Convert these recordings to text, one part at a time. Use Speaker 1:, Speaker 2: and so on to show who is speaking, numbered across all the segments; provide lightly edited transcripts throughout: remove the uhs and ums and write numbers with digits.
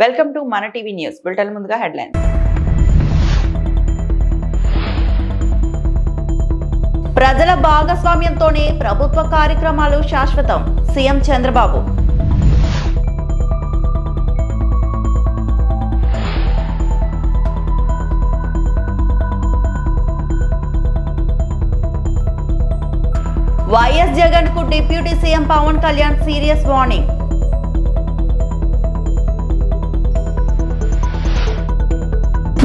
Speaker 1: Welcome to మన TV news bulletin. ముందుగా headlines. ప్రజల భాగస్వామ్యంతోనే ప్రభుత్వ కార్యక్రమాలు శాశ్వతం, సీఎం చంద్రబాబు. వైఎస్ జగన్ కు deputy CM Pawan Kalyan serious warning.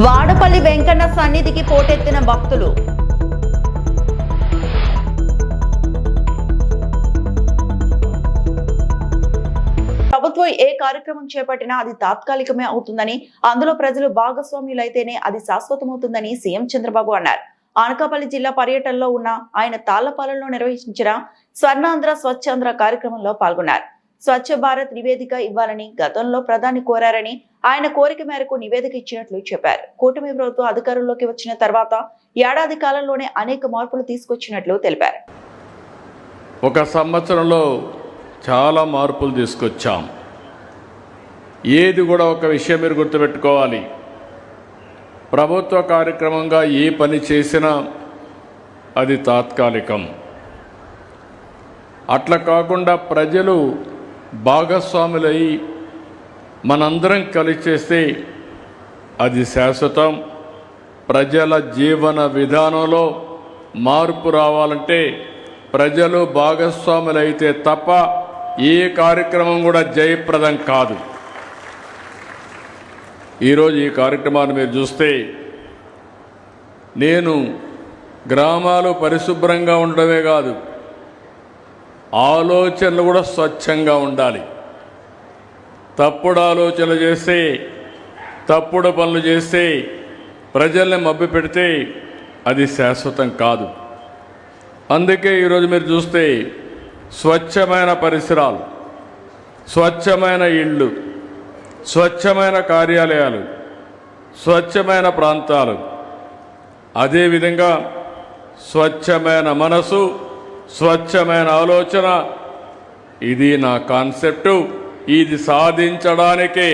Speaker 1: Vadapalli Venkanna సన్నిధికి పోటెత్తిన భక్తులు. ప్రభుత్వం ఏ కార్యక్రమం చేపట్టినా అది తాత్కాలికమే అవుతుందని, అందులో ప్రజలు భాగస్వామ్యులైతేనే అది శాశ్వతమవుతుందని సీఎం చంద్రబాబు అన్నారు. అనకాపల్లి జిల్లా పర్యటనలో ఉన్న ఆయన తాళ్లపాలెంలో నిర్వహించిన స్వర్ణాంధ్ర స్వచ్ఛాంధ్ర కార్యక్రమంలో పాల్గొన్నారు. స్వచ్ఛ భారత్ నివేదిక ఇవ్వాలని గతంలో ప్రధాని కోరారని, ఆయన కోరిక మేరకు నివేదిక ఇచ్చినట్లు చెప్పారు. కూటమి ప్రభుత్వం అధికారంలోకి వచ్చిన తర్వాత ఏడాది కాలంలోనే అనేక మార్పులు తీసుకొచ్చినట్లు తెలిపారు.
Speaker 2: ఒక సంవత్సరంలో చాలా మార్పులు తీసుకొచ్చాం. ఏది కూడా ఒక విషయం మీరు గుర్తుపెట్టుకోవాలి, ప్రభుత్వ కార్యక్రమంగా ఏ పని చేసినా అది తాత్కాలికం. అట్లా కాకుండా ప్రజలు భాగస్వాములై మనందరం కలిసి చేస్తే అది శాశ్వతం. ప్రజల జీవన విధానంలో మార్పు రావాలంటే ప్రజలు భాగస్వాములైతే తప్ప ఏ కార్యక్రమం కూడా జయప్రదం కాదు. ఈరోజు ఈ కార్యక్రమాన్ని మీరు చూస్తే, నేను గ్రామాలు పరిశుభ్రంగా ఉండడమే కాదు, ఆలోచనలు కూడా స్వచ్ఛంగా ఉండాలి. తప్పుడు ఆలోచనలు చేస్తే, తప్పుడు పనులు చేస్తే, ప్రజల్ని మభ్య పెడితే అది శాశ్వతం కాదు. అందుకే ఈరోజు మీరు చూస్తే స్వచ్ఛమైన పరిసరాలు, స్వచ్ఛమైన ఇళ్ళు, స్వచ్ఛమైన కార్యాలయాలు, స్వచ్ఛమైన ప్రాంతాలు, అదేవిధంగా స్వచ్ఛమైన మనసు, స్వచ్ఛమైన ఆలోచన, ఇది నా కాన్సెప్టు. ఇది సాధించడానికే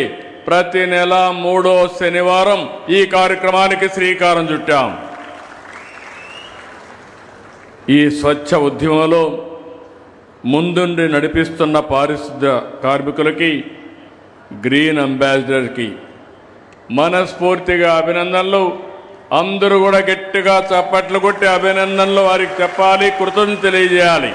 Speaker 2: ప్రతి నెల 3వ శనివారం ఈ కార్యక్రమానికి శ్రీకారం చుట్టాం. ఈ స్వచ్ఛ ఉద్యమంలో ముందుండి నడిపిస్తున్న పారిశుద్ధ్య కార్మికులకి, గ్రీన్ అంబాసిడర్కి మనస్ఫూర్తిగా అభినందనలు. అందరూ కూడా గట్టిగా చప్పట్లు కొట్టి అభినందనలు వారికి చెప్పాలి, కృతజ్ఞతలు తెలియజేయాలి.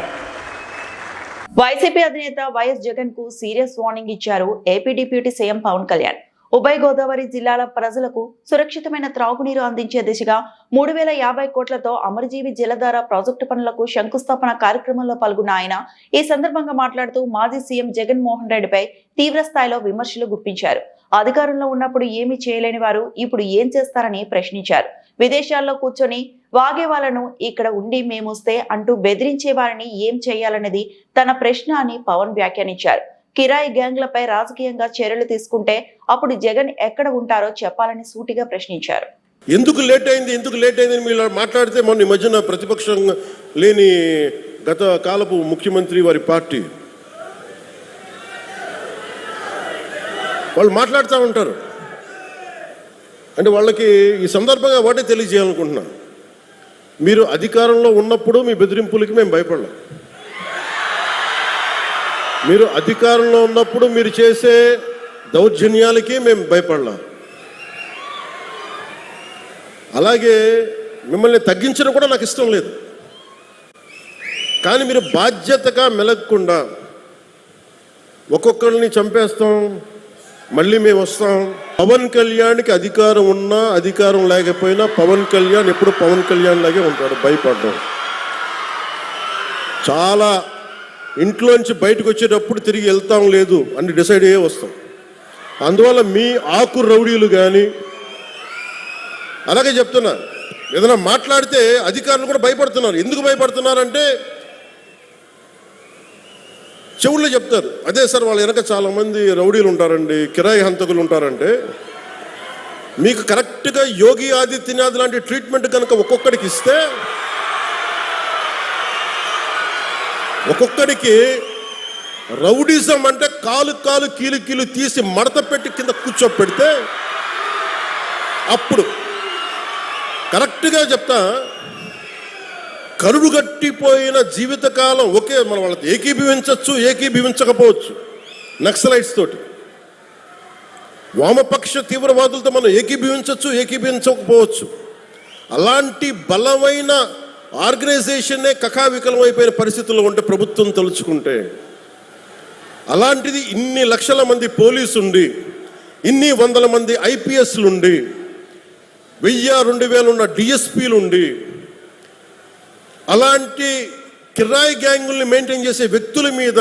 Speaker 1: వైసీపీ అధినేత వైఎస్ జగన్ కు సీరియస్ వార్నింగ్ ఇచ్చారు AP deputy CM Pawan Kalyan. ఉభయ గోదావరి జిల్లాల ప్రజలకు సురక్షితమైన త్రాగునీరు అందించే దిశగా 3050 కోట్లతో అమరజీవి జలధార ప్రాజెక్టు పనులకు శంకుస్థాపన కార్యక్రమంలో పాల్గొన్న ఆయన ఈ సందర్భంగా మాట్లాడుతూ మాజీ సీఎం జగన్మోహన్ రెడ్డిపై తీవ్ర స్థాయిలో విమర్శలు గుప్పించారు. అధికారంలో ఉన్నప్పుడు ఏమీ చేయలేని వారు ఇప్పుడు ఏం చేస్తారని ప్రశ్నించారు. విదేశాల్లో కూర్చొని వాగే వాళ్ళను ఇక్కడ ఉండి మేమొస్తే అంటూ బెదిరించే వారిని ఏం చేయాలనేది తన ప్రశ్న అని పవన్ వ్యాఖ్యానించారు. కిరాయి గ్యాంగ్లపై రాజకీయంగా చర్యలు తీసుకుంటే అప్పుడు జగన్ ఎక్కడ ఉంటారో చెప్పాలని సూటిగా ప్రశ్నించారు.
Speaker 3: ఎందుకు లేట్ అయింది మీరు మాట్లాడితే మొన్న ఈ మధ్యన ప్రతిపక్షం లేని గత కాలపు ముఖ్యమంత్రి వారి పార్టీ వాళ్ళు మాట్లాడుతూ ఉంటారు. అంటే వాళ్ళకి ఈ సందర్భంగా ఒకటే తెలియజేయాలనుకుంటున్నా, మీరు అధికారంలో ఉన్నప్పుడు మీ బెదిరింపులకి మేము భయపడలేం. మీరు అధికారంలో ఉన్నప్పుడు మీరు చేసే దౌర్జన్యాలకి మేము భయపడలేం. అలాగే మిమ్మల్ని తగ్గించడం కూడా నాకు ఇష్టం లేదు. కానీ మీరు బాధ్యతగా మెలగకుండా ఒక్కొక్కరిని చంపేస్తాం, మళ్ళీ మేము వస్తాం. పవన్ కళ్యాణ్కి అధికారం ఉన్నా అధికారం లేకపోయినా పవన్ కళ్యాణ్ ఎప్పుడు పవన్ కళ్యాణ్ లాగే ఉంటాడు, భయపడ్డాం. చాలా ఇంట్లోంచి బయటకు వచ్చేటప్పుడు తిరిగి వెళ్తాం లేదు అని డిసైడ్ అయ్యే వస్తాం. అందువల్ల మీ ఆకు రౌడీలు కానీ, అలాగే చెప్తున్నా, ఏదైనా మాట్లాడితే అధికారులు కూడా భయపడుతున్నారు. ఎందుకు భయపడుతున్నారంటే చెవుల్లో చెప్తారు, అదే సార్ వాళ్ళ వెనక చాలామంది రౌడీలు ఉంటారండి, కిరాయి హంతకులు ఉంటారంటే, మీకు కరెక్ట్గా యోగి ఆదిత్యనాథ్ లాంటి ట్రీట్మెంట్ కనుక ఒక్కొక్కడికి ఇస్తే, ఒక్కొక్కడికి రౌడిజం అంటే కాలు కీలు తీసి మడత పెట్టి కింద కూర్చోపెడితే అప్పుడు కరెక్ట్గా చెప్తా, కరుడుగట్టిపోయిన జీవితకాలం ఒకే మనం వాళ్ళతో ఏకీభవించవచ్చు, ఏకీభవించకపోవచ్చు. నక్సలైట్స్ తోటి, వామపక్ష తీవ్రవాదులతో మనం ఏకీభవించవచ్చు, ఏకీభవించకపోవచ్చు. అలాంటి బలమైన ఆర్గనైజేషన్నే కకావికలం అయిపోయిన పరిస్థితుల్లో ఉంటే ప్రభుత్వం తలుచుకుంటే, అలాంటిది ఇన్ని లక్షల మంది పోలీసుండి, ఇన్ని వందల మంది ఐపీఎస్లుండి, 1000-2000 ఉన్న డిఎస్పీలుండి, అలాంటి కిరాయి గ్యాంగుల్ని మెయింటైన్ చేసే వ్యక్తుల మీద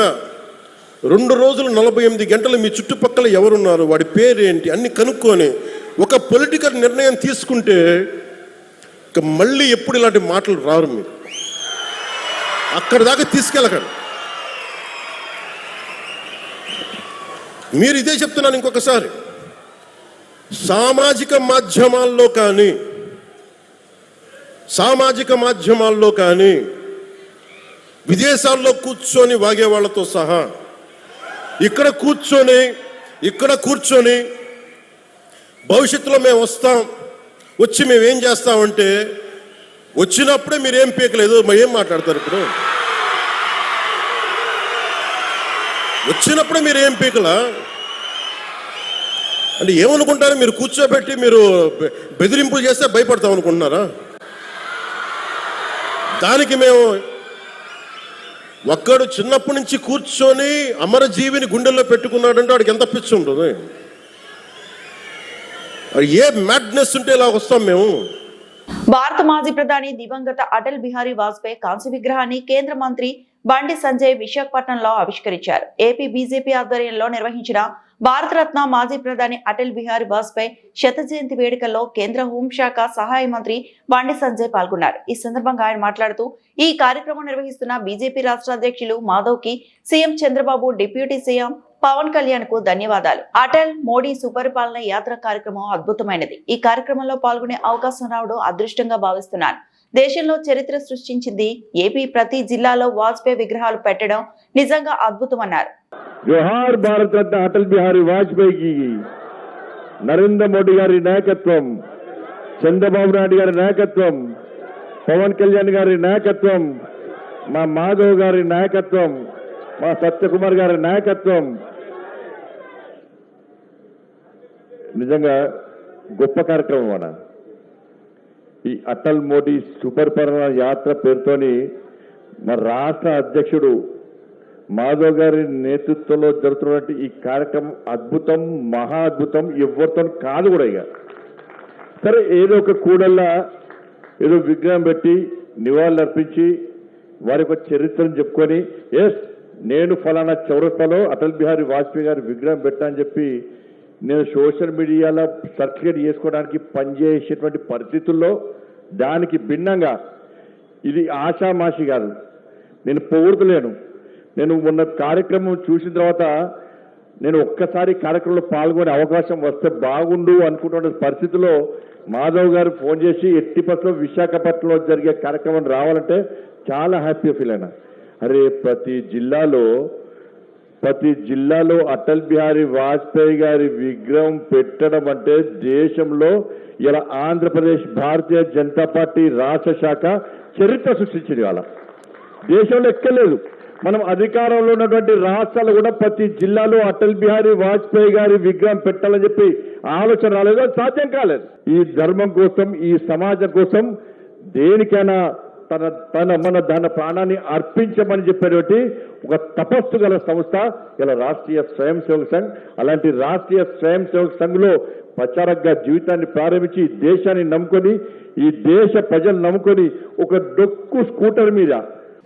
Speaker 3: 2 రోజులు 48 గంటలు మీ చుట్టుపక్కల ఎవరున్నారు, వాడి పేరేంటి అన్ని కనుక్కొని ఒక పొలిటికల్ నిర్ణయం తీసుకుంటే ఇక మళ్ళీ ఎప్పుడు ఇలాంటి మాటలు రారు. మీరు అక్కడి దాకా తీసుకెళ్ళకండి. మీరు ఇదే చెప్తున్నాను ఇంకొకసారి, సామాజిక మాధ్యమాల్లో కానీ విదేశాల్లో కూర్చొని వాగే వాళ్ళతో సహా ఇక్కడ కూర్చొని భవిష్యత్తులో మేము వస్తాం, వచ్చి మేమేం చేస్తామంటే, వచ్చినప్పుడే మీరేం పీకలేదు, మరి ఏం మాట్లాడతారు? ఇప్పుడు వచ్చినప్పుడే మీరు ఏం పీకలా అంటే ఏమనుకుంటారు? మీరు కూర్చోబెట్టి మీరు బెదిరింపులు చేస్తే భయపడతాం అనుకుంటున్నారా? దానికి మేము ఒక్కడు చిన్నప్పటి నుంచి కూర్చొని అమరజీవిని గుండెల్లో పెట్టుకున్నాడంటే వాడికి ఎంత పిచ్చి ఉంటుంది? ఏ మ్యాడ్నెస్ ఉంటే ఇలా వస్తాం మేము.
Speaker 1: భారత మాజీ ప్రధాని దివంగత అటల్ బిహారీ వాజ్పేయి కాంస్య విగ్రహాన్ని కేంద్ర మంత్రి బండి సంజయ్ విశాఖపట్నంలో ఆవిష్కరించారు. ఏపీ బీజేపీ ఆధ్వర్యంలో నిర్వహించిన భారతరత్న మాజీ ప్రధాని అటల్ బిహారీ వాజ్పేయి శత జయంతి వేడుకల్లో కేంద్ర హోంశాఖ సహాయ మంత్రి బండి సంజయ్ పాల్గొన్నారు. ఈ సందర్భంగా ఆయన మాట్లాడుతూ, ఈ కార్యక్రమం నిర్వహిస్తున్న బీజేపీ రాష్ట్ర అధ్యక్షులు మాధవ్ కి CM Chandrababu, deputy CM Pawan Kalyan కు ధన్యవాదాలు. అటల్ మోడీ సుపరిపాలన యాత్ర కార్యక్రమం అద్భుతమైనది. ఈ కార్యక్రమంలో పాల్గొనే అవకాశం రావడం అదృష్టంగా భావిస్తున్నాను. దేశంలో చరిత్ర సృష్టించింది ఏపీ. ప్రతి జిల్లాలో వాజ్పేయి విగ్రహాలు పెట్టడం నిజంగా అద్భుతమన్నారు.
Speaker 4: జోహార్ భారత రత్న అటల్ బిహారీ వాజ్పేయికి, నరేంద్ర మోడీ గారి నాయకత్వం, చంద్రబాబు నాయుడు గారి నాయకత్వం, పవన్ కళ్యాణ్ గారి నాయకత్వం, మా మాధవ్ గారి నాయకత్వం, మా సత్యకుమార్ గారి నాయకత్వం, నిజంగా గొప్ప కార్యక్రమం అన్న. ఈ అటల్ మోడీ సుపరిపాలన యాత్ర పేరుతోని మా రాష్ట్ర అధ్యక్షుడు మాధవ్ గారి నేతృత్వంలో జరుగుతున్నటువంటి ఈ కార్యక్రమం అద్భుతం, మహా అద్భుతం. ఎవరితో కాదు కూడా. ఇక సరే, ఏదో ఒక కూడల్లా ఏదో విగ్రహం పెట్టి నివాళులు అర్పించి వారి యొక్క చరిత్రను చెప్పుకొని, ఎస్ నేను ఫలానా చౌరస్తాలో అటల్ బిహారీ వాజ్పేయి గారి విగ్రహం పెట్టా అని చెప్పి నేను సోషల్ మీడియాలో సర్టిఫికేట్ చేసుకోవడానికి పనిచేసేటువంటి పరిస్థితుల్లో దానికి భిన్నంగా ఇది ఆషామాషి కాదు. నేను పొగుడుతలేను. నేను మొన్న కార్యక్రమం చూసిన తర్వాత నేను ఒక్కసారి కార్యక్రమంలో పాల్గొనే అవకాశం వస్తే బాగుండు అనుకుంటున్న పరిస్థితిలో మాధవ్ గారు ఫోన్ చేసి ఎట్టి పరిస్థితుల్లో విశాఖపట్నంలో జరిగే కార్యక్రమం రావాలంటే చాలా హ్యాపీగా ఫీల్ అయినా. అరే, ప్రతి జిల్లాలో అటల్ బిహారీ వాజ్పేయి గారి విగ్రహం పెట్టడం అంటే దేశంలో ఇలా ఆంధ్రప్రదేశ్ భారతీయ జనతా పార్టీ రాష్ట్ర శాఖ చరిత్ర సృష్టించింది. వాళ్ళ దేశంలో ఎక్కలేదు. మనం అధికారంలో ఉన్నటువంటి రాష్ట్రాలు కూడా ప్రతి జిల్లాలో అటల్ బిహారీ వాజ్పేయి గారి విగ్రహం పెట్టాలని చెప్పి ఆలోచన రాలేదు, అది సాధ్యం కాలేదు. ఈ ధర్మం కోసం, ఈ సమాజం కోసం దేనికైనా తన ప్రాణాన్ని అర్పించమని చెప్పేటువంటి ఒక తపస్సు గల సంస్థ ఇలా రాష్ట్రీయ స్వయం సేవక సంఘ్. అలాంటి రాష్ట్రీయ స్వయం సేవక సంఘ్లో ప్రచారకగా జీవితాన్ని ప్రారంభించి దేశాన్ని నమ్ముకొని, ఈ దేశ ప్రజలు నమ్ముకొని ఒక డొక్కు స్కూటర్ మీద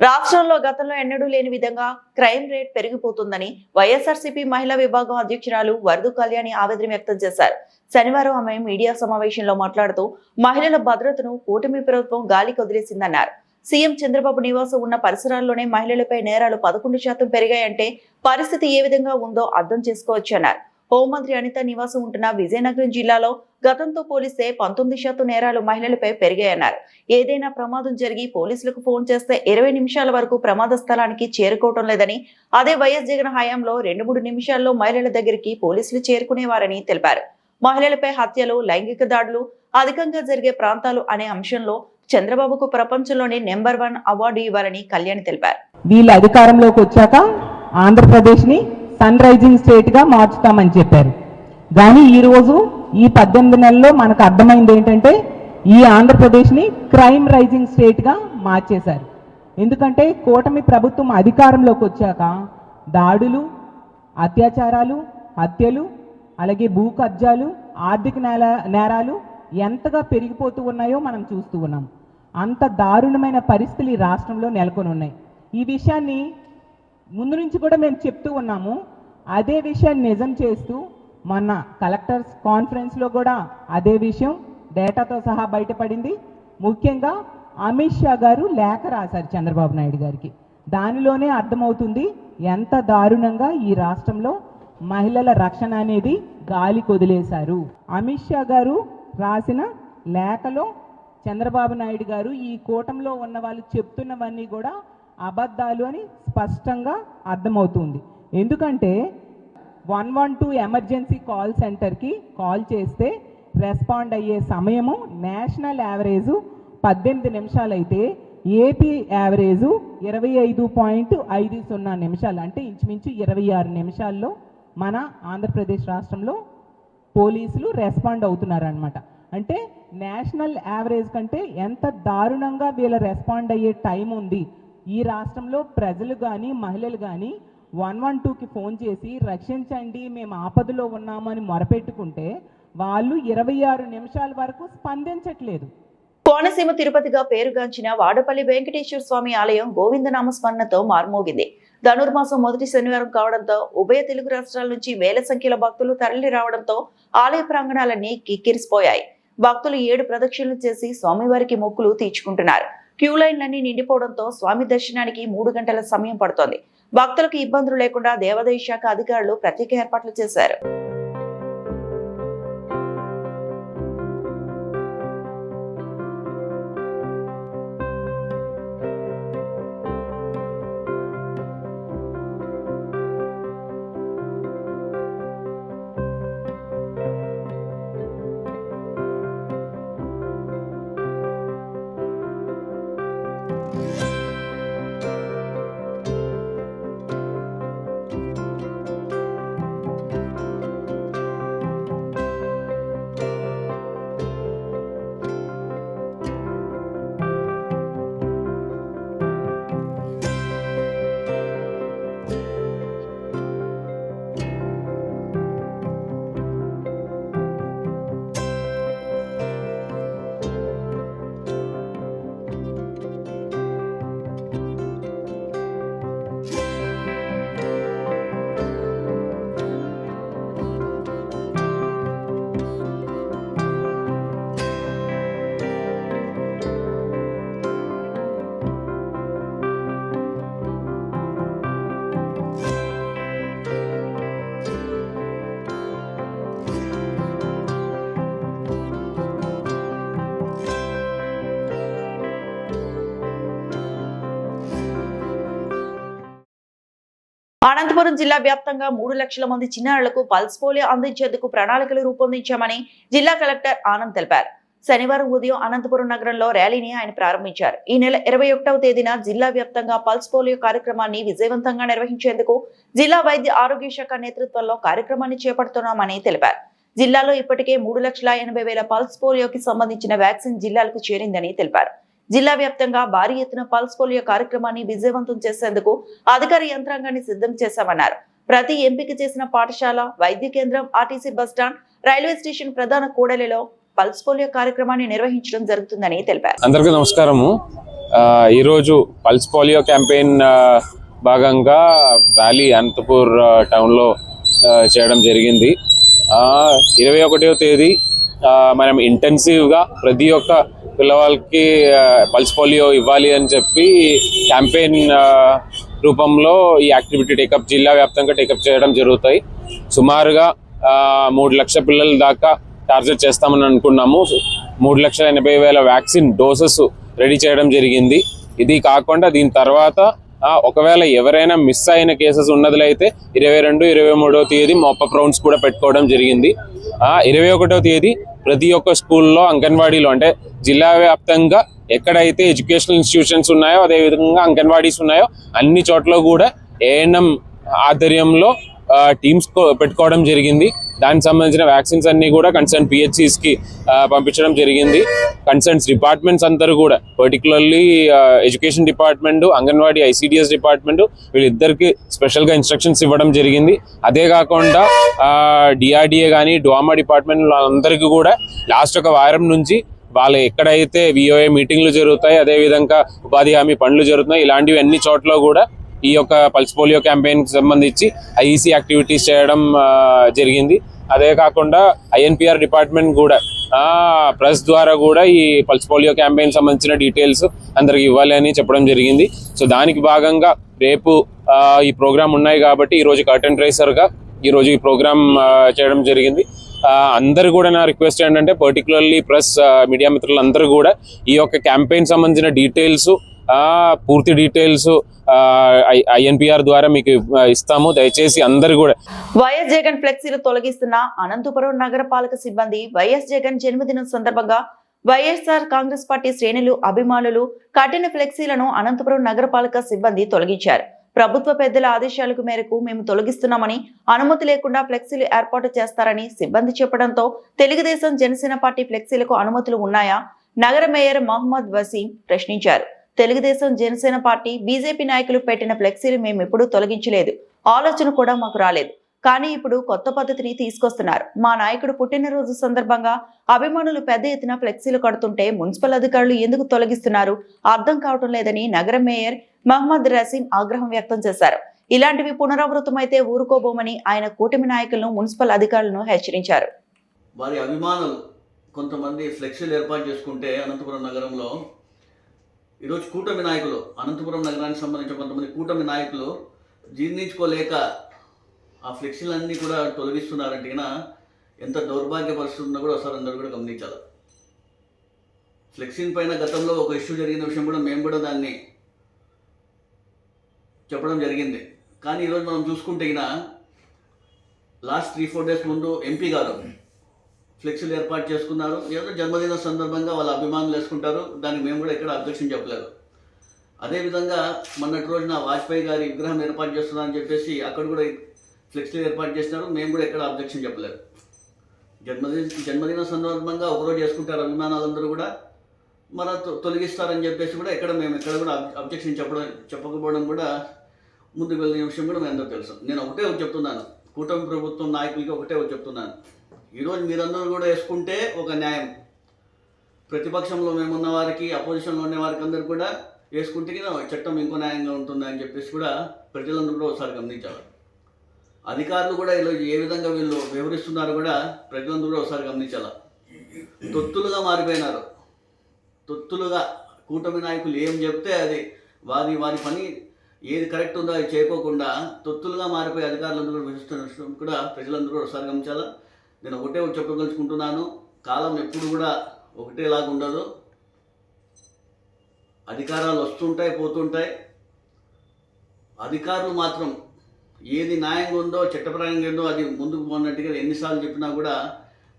Speaker 1: రాష్ట్రంలో గతంలో ఎన్నడూ లేని విధంగా క్రైమ్ రేట్ పెరిగిపోతుందని వైఎస్ఆర్సీపీ మహిళా విభాగం అధ్యక్షురాలు వరదు కళ్యాణి ఆవేదన వ్యక్తం చేశారు. శనివారం ఆమె మీడియా సమావేశంలో మాట్లాడుతూ, మహిళల భద్రతను కూటమి ప్రభుత్వం గాలికి వదిలేసిందన్నారు. సీఎం చంద్రబాబు నివాసం ఉన్న పరిసరాల్లోనే మహిళలపై నేరాలు 11% పెరిగాయంటే పరిస్థితి ఏ విధంగా ఉందో అర్థం చేసుకోవచ్చన్నారు. హోంమంత్రి అనిత నివాసం ఉంటున్న విజయనగరం జిల్లాలో గతంతో పోలిస్తే 19% నేరాలు మహిళలపై పెరిగాయన్నారు. ఏదైనా ప్రమాదం జరిగి పోలీసులకు ఫోన్ చేస్తే 20 నిమిషాల వరకు ప్రమాద స్థలానికి చేరుకోవటం లేదని, అదే వైఎస్ జగన్ హయాంలో 2-3 నిమిషాల్లో మహిళల దగ్గరికి పోలీసులు చేరుకునేవారని తెలిపారు. మహిళలపై హత్యలు, లైంగిక దాడులు అధికంగా జరిగే ప్రాంతాలు అనే అంశంలో చంద్రబాబుకు ప్రపంచంలోనే నెంబర్ 1 అవార్డు ఇవ్వాలని కళ్యాణి తెలిపారు.
Speaker 5: వీళ్ళు అధికారంలోకి వచ్చాక ఆంధ్రప్రదేశ్ ని సన్ రైజింగ్ స్టేట్ గా మార్చుతామని చెప్పారు. కానీ ఈ రోజు ఈ 18 నెలల్లో మనకు అర్థమైంది ఏంటంటే ఈ ఆంధ్రప్రదేశ్ ని క్రైమ్ రైజింగ్ స్టేట్ గా మార్చేశారు. ఎందుకంటే కూటమి ప్రభుత్వం అధికారంలోకి వచ్చాక దాడులు, అత్యాచారాలు, హత్యలు, అలాగే భూ కబ్జాలు, ఆర్థిక నేరాలు ఎంతగా పెరిగిపోతూ ఉన్నాయో మనం చూస్తూ ఉన్నాం. అంత దారుణమైన పరిస్థితులు ఈ రాష్ట్రంలో నెలకొని ఉన్నాయి. ఈ విషయాన్ని ముందు నుంచి కూడా మేము చెప్తూ ఉన్నాము. అదే విషయాన్ని నిజం చేస్తూ మొన్న కలెక్టర్స్ కాన్ఫరెన్స్లో కూడా అదే విషయం డేటాతో సహా బయటపడింది. ముఖ్యంగా అమిత్ షా గారు లేఖ రాశారు చంద్రబాబు నాయుడు గారికి. దానిలోనే అర్థమవుతుంది ఎంత దారుణంగా ఈ రాష్ట్రంలో మహిళల రక్షణ అనేది గాలి కొదిలేశారు. అమిత్ షా గారు రాసిన లేఖలో చంద్రబాబు నాయుడు గారు ఈ కూటమిలో ఉన్న వాళ్ళు చెప్తున్నవన్నీ కూడా అబద్ధాలు అని స్పష్టంగా అర్థమవుతుంది. ఎందుకంటే 112 ఎమర్జెన్సీ కాల్ సెంటర్కి కాల్ చేస్తే రెస్పాండ్ అయ్యే సమయము నేషనల్ యావరేజు 18 నిమిషాలు అయితే ఏపీ యావరేజు 25.50 నిమిషాలు, అంటే ఇంచుమించు 26 నిమిషాల్లో మన ఆంధ్రప్రదేశ్ రాష్ట్రంలో పోలీసులు రెస్పాండ్ అవుతున్నారనమాట. అంటే నేషనల్ యావరేజ్ కంటే ఎంత దారుణంగా వీళ్ళ రెస్పాండ్ అయ్యే టైం ఉంది. ఈ రాష్ట్రంలో ప్రజలు కానీ మహిళలు కానీ 112కి ఫోన్ చేసి రక్షించండి, మేము ఆపదలో ఉన్నామని మొరపెట్టుకుంటే వాళ్ళు 26 నిమిషాల వరకు స్పందించట్లేదు.
Speaker 1: కోనసీమ తిరుపతిగా పేరుగాంచిన వాడపల్లి వెంకటేశ్వర స్వామి ఆలయం గోవిందనామ స్మరణతో మార్మోగింది. ధనుర్మాసం మొదటి శనివారం కావడంతో ఉభయ తెలుగు రాష్ట్రాల నుంచి వేల సంఖ్యలో భక్తులు తరలి రావడంతో ఆలయ ప్రాంగణాలన్నీ కిక్కిరిసిపోయాయి. భక్తులు 7 ప్రదక్షిణలు చేసి స్వామివారికి మొక్కులు తీర్చుకుంటున్నారు. క్యూ లైన్లన్నీ నిండిపోవడంతో స్వామి దర్శనానికి 3 గంటల సమయం పడుతోంది. భక్తులకు ఇబ్బందులు లేకుండా దేవాదాయ శాఖ అధికారులు ప్రత్యేక ఏర్పాట్లు చేశారు. అనంతపురం జిల్లా వ్యాప్తంగా 3 లక్షల మంది చిన్నారులకు పల్స్ పోలియో అందించేందుకు ప్రణాళికలు రూపొందించామని జిల్లా కలెక్టర్ ఆనంద్ తెలిపారు. శనివారం ఉదయం అనంతపురం నగరంలో ర్యాలీని ఆయన ప్రారంభించారు. ఈ నెల 21వ తేదీన జిల్లా వ్యాప్తంగా పల్స్ పోలియో కార్యక్రమాన్ని విజయవంతంగా నిర్వహించేందుకు జిల్లా వైద్య ఆరోగ్య శాఖ నేతృత్వంలో కార్యక్రమాన్ని చేపడుతున్నామని తెలిపారు. జిల్లాలో ఇప్పటికే 3,80,000 పల్స్ పోలియోకి సంబంధించిన వ్యాక్సిన్ జిల్లాలకు చేరిందని తెలిపారు. జిల్లా వ్యాప్తంగా భారీ ఎత్తున పల్స్ పోలియో కార్యక్రమాన్ని విజయవంతం చేసేందుకు అధికార యంత్రాంగాన్ని సిద్ధం చేశామన్నారు. ప్రతి ఎంపిక చేసిన పాఠశాల, వైద్య కేంద్రం, ఆర్టీసీ బస్టాండ్, రైల్వే స్టేషన్ ప్రధాన కూడలిలో పల్స్ పోలియో కార్యక్రమాన్ని నిర్వహించడం జరుగుతుందని తెలిపారు.
Speaker 6: అందరికీ నమస్కారము. ఈరోజు పల్స్ పోలియో క్యాంపెయిన్ భాగంగా ర్యాలీ అనంతపూర్ టౌన్లో చేయడం జరిగింది. 21వ తేదీ మనం ఇంటెన్సివ్గా ప్రతి ఒక్క పిల్లవాళ్ళకి పల్స్ పోలియో ఇవ్వాలి అని చెప్పి క్యాంపెయిన్ రూపంలో ఈ యాక్టివిటీ జిల్లా వ్యాప్తంగా టేకప్ చేయడం జరుగుతాయి. సుమారుగా 3 లక్షల పిల్లల దాకా టార్గెట్ చేస్తామని అనుకున్నాము. 3,80,000 వ్యాక్సిన్ డోసెస్ రెడీ చేయడం జరిగింది. ఇది కాకుండా దీని తర్వాత ఒకవేళ ఎవరైనా మిస్ అయిన కేసెస్ ఉన్నట్లయితే 22, 23వ తేదీ మాపప్ రౌండ్స్ కూడా పెట్టుకోవడం జరిగింది. 21వ తేదీ ప్రతి ఒక్క స్కూల్లో అంగన్వాడీలో అంటే జిల్లా వ్యాప్తంగా ఎక్కడైతే ఎడ్యుకేషనల్ ఇన్స్టిట్యూషన్స్ ఉన్నాయో అదేవిధంగా అంగన్వాడీస్ ఉన్నాయో అన్ని చోట్ల కూడా ఏఎన్ఎం ఆధ్వర్యంలో టీమ్స్ పెట్టుకోవడం జరిగింది. దానికి సంబంధించిన వ్యాక్సిన్స్ అన్ని కూడా కన్సర్న్ PHCs కి పంపించడం జరిగింది. కన్సర్న్స్ డిపార్ట్మెంట్స్ అందరూ కూడా particularly education department, anganwadi ICDS department వీళ్ళిద్దరికి స్పెషల్గా ఇన్స్ట్రక్షన్స్ ఇవ్వడం జరిగింది. అదే కాకుండా DRDA కానీ DOMA డిపార్ట్మెంట్ అందరికీ కూడా లాస్ట్ ఒక వారం నుంచి వాళ్ళు ఎక్కడైతే VOA మీటింగ్లు జరుగుతాయి, అదేవిధంగా ఉపాధి హామీ పనులు జరుగుతున్నాయి, ఇలాంటివి అన్ని చోట్ల కూడా ఈ యొక్క పల్స్ పోలియో క్యాంపెయిన్కి సంబంధించి IEC యాక్టివిటీస్ చేయడం జరిగింది. అదే కాకుండా INPR డిపార్ట్మెంట్ కూడా ప్రెస్ ద్వారా కూడా ఈ పల్స్ పోలియో క్యాంపెయిన్ సంబంధించిన డీటెయిల్స్ అందరికి ఇవ్వాలి అని చెప్పడం జరిగింది. సో దానికి భాగంగా రేపు ఈ ప్రోగ్రామ్ ఉన్నాయి కాబట్టి ఈరోజు కర్టెన్ రైజర్గా ఈరోజు ఈ ప్రోగ్రామ్ చేయడం జరిగింది. అందరు కూడా నా రిక్వెస్ట్ ఏంటంటే పర్టికులర్లీ ప్రెస్ మీడియా మిత్రులందరూ కూడా ఈ యొక్క క్యాంపెయిన్ సంబంధించిన డీటెయిల్స్ పూర్తి డీటెయిల్స్ INPR ద్వారా మీకు ఇస్తాము. దయచేసి అందరు కూడా
Speaker 1: వైఎస్ జగన్ ఫ్లెక్సీలు తొలగిస్తున్న అనంతపురం నగరపాలక సిబ్బంది వైఎస్ జగన్ జన్మదినం సందర్భంగా వైఎస్ఆర్ కాంగ్రెస్ పార్టీ శ్రేణులు అభిమానులు కట్టిన ఫ్లెక్సీలను అనంతపురం నగరపాలక సిబ్బంది తొలగించారు. ప్రభుత్వ పెద్దల ఆదేశాలకు మేరకు మేము తొలగిస్తున్నామని, అనుమతి లేకుండా ఫ్లెక్సీలు ఏర్పాటు చేస్తారని సిబ్బంది చెప్పడంతో తెలుగుదేశం జనసేన పార్టీ ఫ్లెక్సీలకు అనుమతులు ఉన్నాయా? నగర మేయర్ మహమ్మద్ వసీం ప్రశ్నించారు. తెలుగుదేశం జనసేన పార్టీ బీజేపీ నాయకులు పెట్టిన ఫ్లెక్సీలు మేము ఎప్పుడూ తొలగించలేదు, ఆలోచన కూడా మాకు రాలేదు. కానీ ఇప్పుడు కొత్త పద్ధతిని తీసుకొస్తున్నారు. మా నాయకుడు పుట్టినరోజు సందర్భంగా అభిమానులు పెద్ద ఎత్తున ఫ్లెక్సీలు కడుతుంటే మున్సిపల్ అధికారులు ఎందుకు తొలగిస్తున్నారు అర్థం కావటం లేదని నగర మేయర్ మహమ్మద్ రసీం ఆగ్రహం వ్యక్తం చేశారు. ఇలాంటివి పునరావృతమైతే ఊరుకోబోమని ఆయన కూటమి నాయకులను మున్సిపల్ అధికారులను హెచ్చరించారు.
Speaker 7: వారి అభిమానులు కొంతమంది ఫ్లెక్సీలు ఏర్పాటు చేసుకుంటే అనంతపురం నగరంలో ఈరోజు కూటమి నాయకులు, అనంతపురం నగరానికి సంబంధించిన కొంతమంది కూటమి నాయకులు జీర్ణించుకోలేక ఆ ఫ్లెక్సీలన్నీ కూడా తొలగిస్తున్నారంటే ఎంత దౌర్భాగ్య పరిస్థితి ఉందో కూడా ఒకసారి అందరూ కూడా గమనించాలి. ఫ్లెక్సీన్ పైన గతంలో ఒక ఇష్యూ జరిగిన విషయం కూడా మేము కూడా దాన్ని చెప్పడం జరిగింది. కానీ ఈరోజు మనం చూసుకుంటే లాస్ట్ 3-4 డేస్ ముందు MP గారు ఫ్లెక్సీలు ఏర్పాటు చేసుకున్నారు. ఏదో జన్మదిన సందర్భంగా వాళ్ళ అభిమానులు వేసుకుంటారు, దానికి మేము కూడా ఎక్కడ అబ్జెక్షన్ చెప్పలేదు. అదేవిధంగా మొన్నటి రోజున వాజ్పేయి గారి విగ్రహం ఏర్పాటు చేస్తున్నారని చెప్పేసి అక్కడ కూడా ఫ్లెక్సీలు ఏర్పాటు చేసినారు, మేము కూడా ఎక్కడ అబ్జెక్షన్ చెప్పలేదు. జన్మదిన సందర్భంగా ఒకరోజు చేసుకుంటారు అభిమానులందరూ కూడా, మన తొలగిస్తారని చెప్పేసి కూడా మేము ఎక్కడ కూడా అబ్జెక్షన్ చెప్పకపోవడం కూడా ముందుకు వెళ్ళిన విషయం కూడా మేము అందరూ తెలుసు. నేను ఒకటే చెప్తున్నాను, కూటమి ప్రభుత్వం నాయకులకి ఒకటే చెప్తున్నాను, ఈరోజు మీరందరూ కూడా వేసుకుంటే ఒక న్యాయం, ప్రతిపక్షంలో మేమున్న వారికి అపోజిషన్లో ఉన్న వారికి అందరూ కూడా వేసుకుంటే చట్టం ఇంకో న్యాయంగా ఉంటుంది అని చెప్పేసి కూడా ప్రజలందరూ కూడా ఒకసారి గమనించాలి. అధికారులు కూడా ఏ విధంగా వీళ్ళు వివరిస్తున్నారు కూడా ప్రజలందరూ కూడా ఒకసారి గమనించాలి. తొత్తులుగా మారిపోయినారు, తొత్తులుగా కూటమి నాయకులు ఏం చెప్తే అది వారి పని ఏది కరెక్ట్ ఉందో అది చేయకోకుండా తొత్తులుగా మారిపోయి అధికారులందరూ కూడా వివరిస్తున్న కూడా ప్రజలందరూ కూడా ఒకసారి గమనించాలా. నేను ఒకటే చెప్పదలుచుకుంటున్నాను, కాలం ఎప్పుడు కూడా ఒకటేలాగా ఉండదు. అధికారాలు వస్తుంటాయి, పోతుంటాయి. అధికారులు మాత్రం ఏది న్యాయంగా ఉందో చట్టపరంగా ఉందో అది ముందుకు పోన్నట్టుగా ఎన్నిసార్లు చెప్పినా కూడా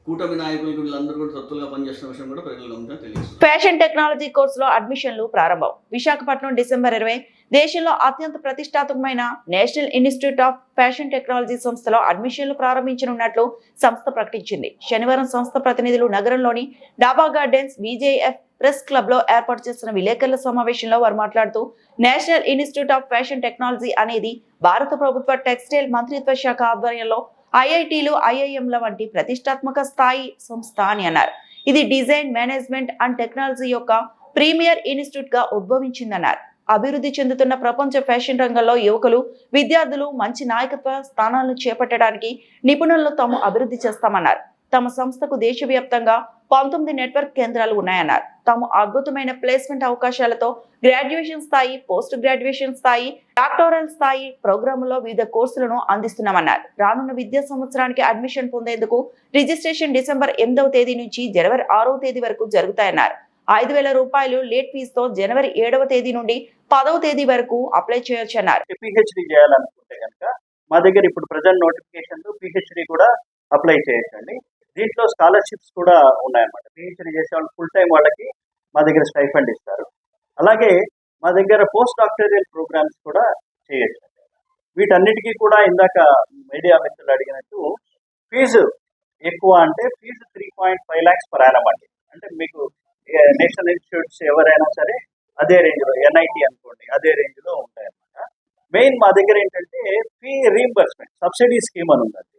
Speaker 7: కూటమి నాయకులకు వీళ్ళందరూ కూడా తొత్తులుగా పనిచేస్తున్న విషయం కూడా ప్రజలకు తెలియదు.
Speaker 1: ఫ్యాషన్ టెక్నాలజీ కోర్సులో అడ్మిషన్లు ప్రారంభం. విశాఖపట్నం డిసెంబర్ 20 దేశంలో అత్యంత ప్రతిష్టాత్మకమైన national institute of fashion technology సంస్థలో అడ్మిషన్లు ప్రారంభించనున్నట్లు సంస్థ ప్రకటించింది. శనివారం సంస్థ ప్రతినిధులు నగరంలోని డాబా గార్డెన్స్ VJF ప్రెస్ క్లబ్ లో ఏర్పాటు చేసిన విలేకరుల సమావేశంలో వారు మాట్లాడుతూ, national institute of fashion technology అనేది భారత ప్రభుత్వ టెక్స్టైల్ మంత్రిత్వ శాఖ ఆధ్వర్యంలో IITలు, IIMల వంటి ప్రతిష్టాత్మక స్థాయి సంస్థ అని అన్నారు. ఇది డిజైన్, మేనేజ్మెంట్ అండ్ టెక్నాలజీ యొక్క ప్రీమియర్ ఇన్స్టిట్యూట్ గా ఉద్భవించిందన్నారు. అభివృద్ధి చెందుతున్న ప్రపంచ ఫ్యాషన్ రంగంలో యువకులు, విద్యార్థులు మంచి నాయకత్వ స్థానాలను చేపట్టడానికి నిపుణులను తాము అభివృద్ధి చేస్తామన్నారు. తమ సంస్థకు దేశవ్యాప్తంగా 19 నెట్వర్క్ కేంద్రాలు ఉన్నాయన్నారు. తాము అద్భుతమైన ప్లేస్మెంట్ అవకాశాలతో గ్రాడ్యుయేషన్ స్థాయి, పోస్ట్ గ్రాడ్యుయేషన్ స్థాయి, డాక్టోరల్ స్థాయి ప్రోగ్రాముల్లో వివిధ కోర్సులను అందిస్తున్నామన్నారు. రానున్న విద్యా సంవత్సరానికి అడ్మిషన్ పొందేందుకు రిజిస్ట్రేషన్ డిసెంబర్ 8వ తేదీ నుంచి జనవరి 6వ తేదీ వరకు జరుగుతాయన్నారు. 5,000 రూపాయలు లేట్ ఫీజుతో జనవరి 7వ తేదీ నుండి 10వ తేదీ వరకు అప్లై చేయొచ్చన్నారు.
Speaker 8: పిహెచ్డి చేయాలనుకుంటే కనుక మా దగ్గర ఇప్పుడు ప్రజెంట్ నోటిఫికేషన్ పిహెచ్డి కూడా అప్లై చేయొచ్చండి. దీంట్లో స్కాలర్షిప్స్ కూడా ఉన్నాయన్నమాట. పిహెచ్డి చేసే వాళ్ళు ఫుల్ టైం వాళ్ళకి మా దగ్గర స్టైఫండ్ ఇస్తారు. అలాగే మా దగ్గర పోస్ట్ డాక్టోరియల్ ప్రోగ్రామ్స్ కూడా చేయొచ్చు. వీటన్నిటికీ కూడా ఇందాక మీడియా మిత్రులు అడిగినట్టు ఫీజు ఎక్కువ అంటే ఫీజు 3.5 lakhs per annum అండి. అంటే మీకు నేషనల్ ఇన్స్టిట్యూట్స్ ఎవరైనా సరే అదే రేంజ్లో, ఎన్ఐటి అనుకోండి అదే రేంజ్లో ఉంటాయన్నమాట. మెయిన్ మా దగ్గర ఏంటంటే ఫీ రీంబర్స్మెంట్ సబ్సిడీ స్కీమ్ అని ఉందండి.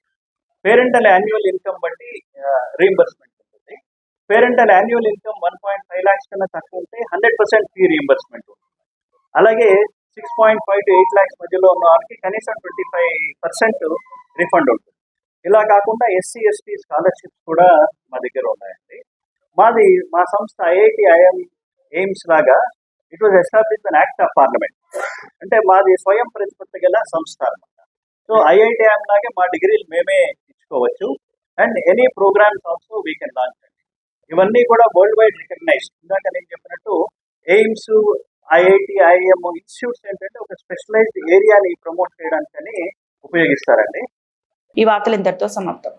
Speaker 8: పేరెంటల్ యాన్యువల్ ఇన్కమ్ బట్టి రీంబర్స్మెంట్ ఉంటుంది. పేరెంటల్ యాన్యువల్ ఇన్కమ్ 1.5 lakhs కన్నా తక్కువ ఉంటే 100% ఫీ రీంబర్స్మెంట్ ఉంటుంది. అలాగే 6.5 to 8 lakhs మధ్యలో ఉన్న వాళ్ళకి కనీసం 25% రిఫండ్ ఉంటుంది. ఇలా కాకుండా ఎస్సీ ఎస్టీ స్కాలర్షిప్స్ కూడా మా దగ్గర ఉన్నాయండి. మా సంస్థ IIT ఎయిమ్స్ లాగా it was established an act of parliament. అంటే మాది స్వయం ప్రతిపత్తి గల సంస్థ అనమాట. సో IIT లాగే మా డిగ్రీలు మేమే ఇచ్చుకోవచ్చు. And any programmes also we can launch అండి. ఇవన్నీ కూడా వరల్డ్ వైడ్ రికగ్నైజ్డ్. ఇందాక నేను చెప్పినట్టు ఎయిమ్స్, IIT, IIM ఇన్స్టిట్యూట్స్ ఏంటంటే ఒక స్పెషలైజ్డ్ ఏరియాని ప్రమోట్ చేయడానికని ఉపయోగిస్తారండి.
Speaker 1: ఈ వార్తలు ఇంతటితో సమాప్తం.